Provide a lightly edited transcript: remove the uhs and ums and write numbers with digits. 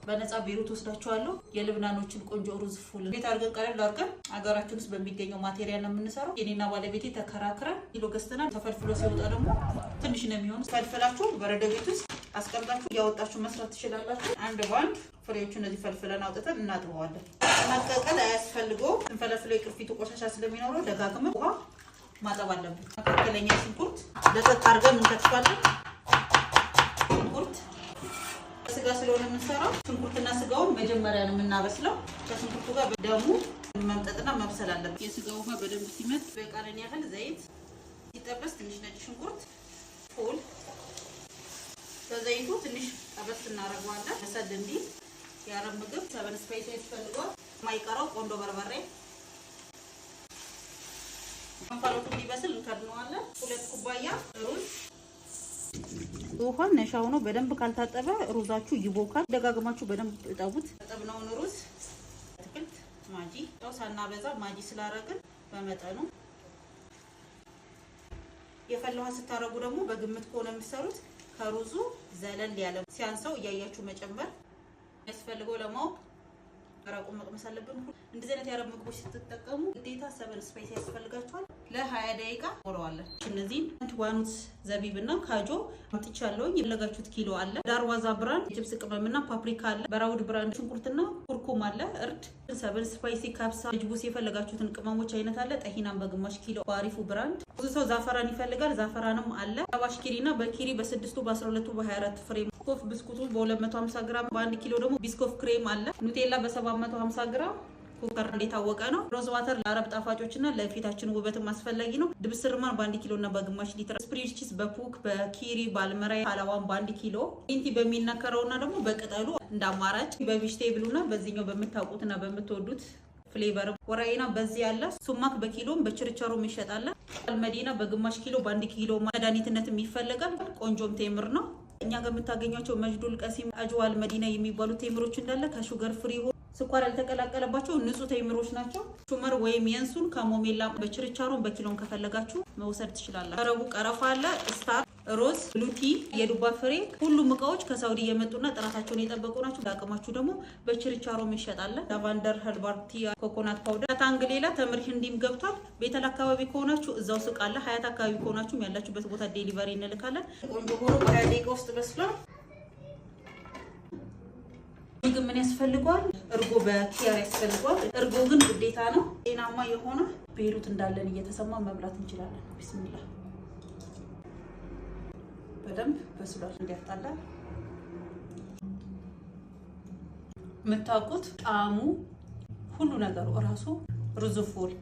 በነፃ ቤሩት ወስዳቸዋለሁ። የልብናኖችን ቆንጆ ሩዝ ፉል እንዴት አድርገን ቀለል አድርገን አገራችን ውስጥ በሚገኘው ማቴሪያል ነው የምንሰራው። የኔና ባለቤቴ ተከራክረን ኪሎ ገዝተናል። ተፈልፍሎ ሲወጣ ደግሞ ትንሽ ነው የሚሆነው። ፈልፍላችሁ በረዶ ቤት ውስጥ አስቀምጣችሁ ያወጣችሁ መስራት ትችላላችሁ። አንድ ባንድ ፍሬዎቹን እነዚህ ፈልፍለን አውጥተን እናጥበዋለን። ማቀቀል አያስፈልገው። እንፈለፍለው የቅርፊቱ ቆሻሻ ስለሚኖረው ደጋግመን ውሃ ማጠብ አለብን። መካከለኛ ሽንኩርት ለጠጥ አድርገን እንከትፋለን። ሽንኩርት ስጋ ስለሆነ የምንሰራው ሽንኩርትና ስጋውን መጀመሪያ ነው የምናበስለው። ከሽንኩርቱ ጋር በደሙ መምጠጥና መብሰል አለበት። የስጋው ውሃ በደንብ ሲመጥ በቃለን ያህል ዘይት ሲጠበስ ትንሽ ነጭ ሽንኩርት ፉል በዘይቱ ትንሽ ጠበስ እናደርገዋለን። መሰል እንዲህ የአረብ ምግብ ሰበን ስፓይስ ያስፈልገዋል። ማይቀረው ቆንጆ በርበሬ እንፋሎቱ እንዲበስል እንከድነዋለን። 2 ኩባያ ሩዝ ውሃ ነሻ ሆኖ በደንብ ካልታጠበ ሩዛችሁ ይቦካል። ደጋግማችሁ በደንብ እጠቡት። ተጠብነውን ሩዝ አትክልት ማጂ ያው ሳናበዛ ማጂ ስላረግን በመጠኑ የፈላ ውሃ ስታረጉ ደግሞ በግምት ከሆነ የምትሰሩት ከሩዙ ዘለል ያለ ሲያንሰው እያያችሁ መጨመር ያስፈልገው። ለማወቅ አራቁን መቅመስ አለብን። እንደዚህ አይነት የአረብ ምግቦች ስትጠቀሙ ግዴታ ሰበን ስፓይስ ያስፈልጋችኋል። ለ20 ደቂቃ ወረዋለን። እነዚህን ዋኑት ዘቢብና ካጆ አጥቻለሁ። የፈለጋችሁት ኪሎ አለ። ዳርዋዛ ብራንድ ጅብስ ቅመምና ፓፕሪካ አለ። በራውድ ብራንድ ሽንኩርትና ኩርኩም አለ። እርድ፣ ሰበን ስፓይሲ፣ ካብሳ፣ ጅቡስ የፈለጋችሁትን ቅመሞች አይነት አለ። ጠሂናም በግማሽ ኪሎ ባሪፉ ብራንድ። ብዙ ሰው ዛፈራን ይፈልጋል። ዛፈራንም አለ። ባሽኪሪና በኪሪ በ6ቱ በ12ቱ በ24 ፍሬ ቢስኮፍ ብስኩቱ በ250 ግራም በ1 ኪሎ ደግሞ ቢስኮፍ ክሬም አለ። ኑቴላ በ750 ግራም ኩከር እንደታወቀ ነው። ሮዝ ዋተር ለአረብ ጣፋጮችና ለፊታችን ውበትም አስፈላጊ ነው። ድብስ ርማን በ1 ኪሎ እና በግማሽ ሊትር፣ ስፕሪንግ ቺዝ በፑክ በኪሪ ባልመራ ሀላዋን በ1 ኪሎ፣ ኢንቲ በሚነከረውና ደግሞ በቅጠሉ እንዳማራጭ በቪጂቴብሉና በዚህኛው በምታውቁትና በምትወዱት ፍሌቨር ወራይና በዚህ ያለ ሱማክ በኪሎም በችርቻሮም ይሸጣል። አልመዲና በግማሽ ኪሎ በ1 ኪሎ መድኃኒትነትም ይፈልጋል። ቆንጆም ቴምር ነው። እኛ ጋር የምታገኟቸው መጅዱል ቀሲም፣ አጅዋል መዲና የሚባሉ ቴምሮች እንዳለ ከሹገር ፍሪ ስኳር ያልተቀላቀለባቸው ንጹህ ቴምሮች ናቸው። ሹመር ወይም የንሱን ከሞሜላ በችርቻሮን በኪሎን ከፈለጋችሁ መውሰድ ትችላላችሁ። ቀረቡ ቀረፋ አለ። ስታር፣ ሮዝ፣ ብሉቲ፣ የዱባ ፍሬ ሁሉም እቃዎች ከሳውዲ የመጡና ጥራታቸውን የጠበቁ ናቸው። ዳቅማችሁ ደግሞ በችርቻሮም ይሸጣል። ላቫንደር፣ ኸልባርቲ፣ ኮኮናት ፓውደር ከታንግ ሌላ ተምር ህንዲም ገብቷል። ቤተል አካባቢ ከሆናችሁ እዛው ሱቅ አለ። ሀያት አካባቢ ከሆናችሁ ያላችሁበት ቦታ ዴሊቨሪ እንልካለን። ቆንጆ ሆኖ በ20 ደቂቃ ውስጥ በስሏል። ግን ምን ያስፈልጋል? እርጎ በኪያር ያስፈልጋል። እርጎ ግን ግዴታ ነው። ጤናማ የሆነ ቤሩት እንዳለን እየተሰማ መብላት እንችላለን። ቢስሚላህ በደንብ በስሏል። እንዲያጣላ የምታውቁት ጣዕሙ ሁሉ ነገሩ እራሱ ሩዝ ፉል